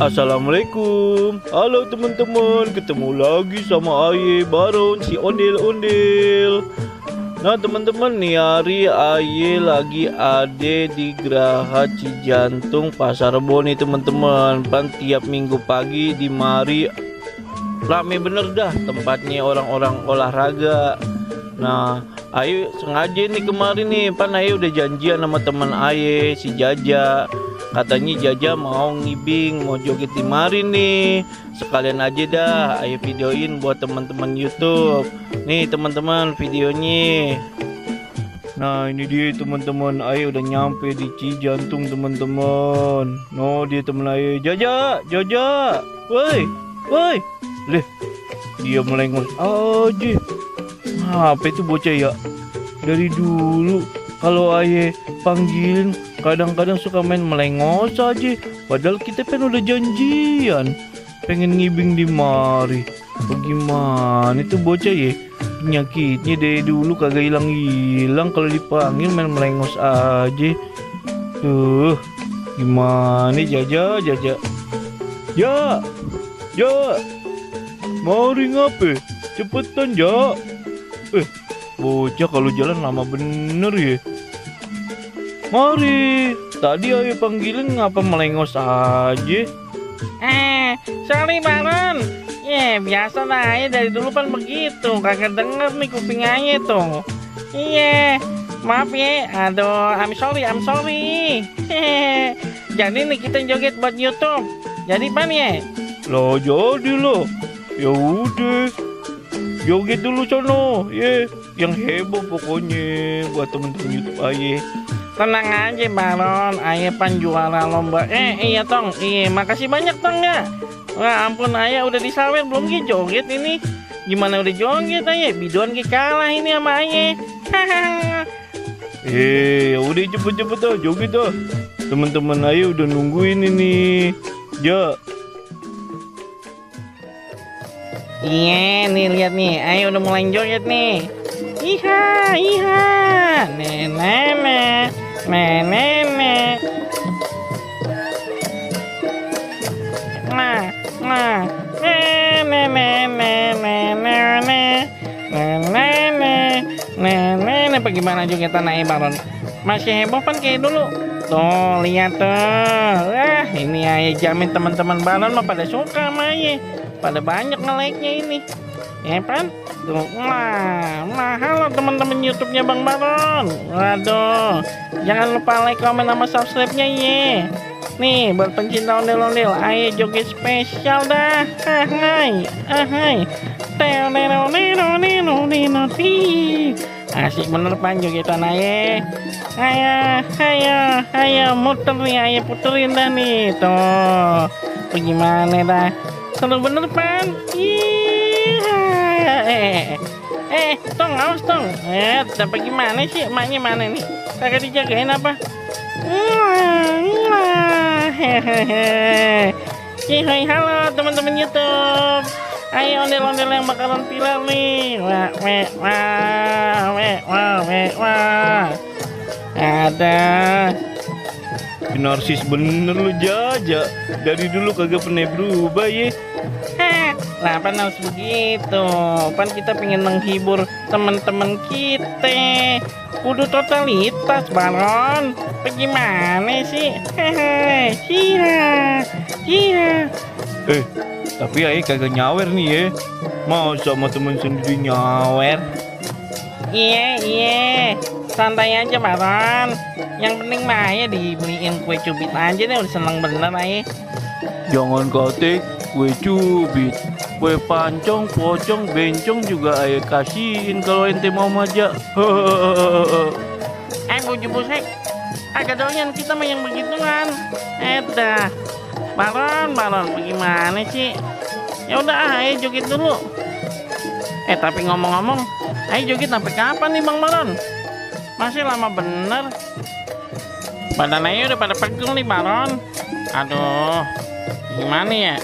Assalamualaikum. Halo teman-teman, ketemu lagi sama Aye Baron si ondel-ondel. Nah teman-teman, nih hari Aye lagi ada di Geraha Cijantung Pasar Rebo nih teman-teman. Pan tiap minggu pagi di mari rame bener dah tempatnya orang-orang olahraga. Nah Aye sengaja nih kemarin nih, pan Aye udah janjian sama teman Aye si Jaja. Katanya Jaja mau ngibing, mau joget di mari nih. Sekalian aja dah Ayo videoin buat teman-teman YouTube. Nih teman-teman videonya. Nah ini dia teman-teman, Ayo udah nyampe di Cijantung teman-teman. No dia teman Ayo. Jaja, Jaja. Woi, woi. Leh, dia melengos aja. Apa itu bocah ya? Dari dulu kalau Aye panggilin kadang-kadang suka main melengos aja. Padahal kita kan udah janjian pengen ngibing di mari. Bagaimana itu bocah ya? Penyakitnya dari dulu kagak hilang-hilang, kalau dipanggil main melengos aja. Tuh, gimana Jaja, Jaja? Ya, ya. Mari ngape? Cepetan ya. Bocah kalau jalan lama bener ya. Mari, tadi Ayo panggilin ngapa melengos aja? Sorry Baron. Biasa lah, Aye dari dulu kan begitu. Kagak denger nih kuping Aye tuh. Maaf ya. Aduh, I'm sorry. Jadi nih kita joget buat YouTube. Jadi pan ya? Loh jadi loh. Ya udah. Joget dulu sono, yang heboh pokoknya buat temen-temen YouTube Aye. Tenang aja Baron, Aye pan juara lomba. Iya Tong, makasih banyak Tong ya. Wah ampun Aye udah disawer belum ki joget ini. Gimana udah joget Aye? Biduan ki kalah ini sama Aye. Ya udah cepet-cepet dah joget dah. Teman-teman Aye udah nungguin ini. Ja. Iya nih lihat nih, Aye udah mulai joget nih. Iha, nenek. Nenek, bagaimana jogetan Aye Baron? Masih heboh kan kayak dulu. Tuh lihat tuh. Wah ini Aye jamin teman-teman Baron mah pada suka sama Aye. Pada banyak nge-like-nya ini. Ya kan? Tuh, halo teman-teman YouTube-nya Bang Baron. Waduh, jangan lupa like, komen, sama subscribe-nya ye. Nih, buat pencinta ondel-ondel, Aye joget spesial dah. Hai. Asik bener pan jogetan Aye. Ayo, muter nih, Aye puterin dah nih. Tuh, bagaimana dah? Seru bener pan. Tong, awas Tong. Tapi gimana sih emaknya mana nih? Kagak dijagain apa? Hai, halo teman-teman YouTube. Ayo ondel-ondel yang bakalan viral nih. Wah. Ada. Narsis bener lu Jaja. Dari dulu kagak pernah berubah ya. Lah pan harus begitu. Pan kita pengen menghibur teman-teman kita. Kudu totalitas Baron. Bagaimana sih? Iya. Tapi Aye kagak nyawer nih ya. Mau sama temen sendiri nyawer. Iya. Santai aja Baron. Yang penting mah Aye dibeliin kue cubit aja deh, udah seneng bener Aye. Jangan kate kue cubit, kue pancong, pocong, bencong juga Aye kasihin kalau ente mau majak. Buju busek. Agak doyan kita mah yang begituan. Dah. Baron, bagaimana sih? Ya udah Aye joget dulu. Tapi ngomong-ngomong, Aye joget sampai kapan nih Bang Baron? Masih lama bener. Badan Aye udah pada pegel nih Baron. Aduh, gimana ya?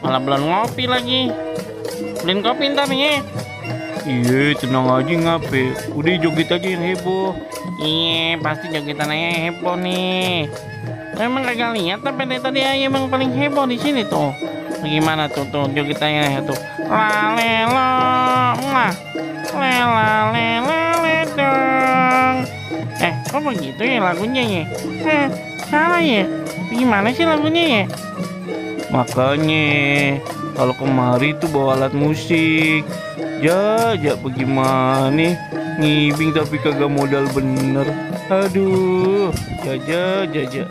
Malah belum ngopi lagi. Beliin kopi ntar nih ya. Iya tenang aja ngape. Udah joget aja yang heboh. Iya pasti jogetan Aye heboh nih. Emang kagak lihat tapi dari tadi ayah emang paling heboh di sini tuh. Gimana tuh jogetannya tuh? Lalelo, lah, lela dong. Kok begitu ya lagunya ya? Salah ya? Gimana sih lagunya ya? Makanya kalau kemari tuh bawa alat musik. Jajak bagaimana? Ngibing tapi kagak modal bener. Aduh, jajak.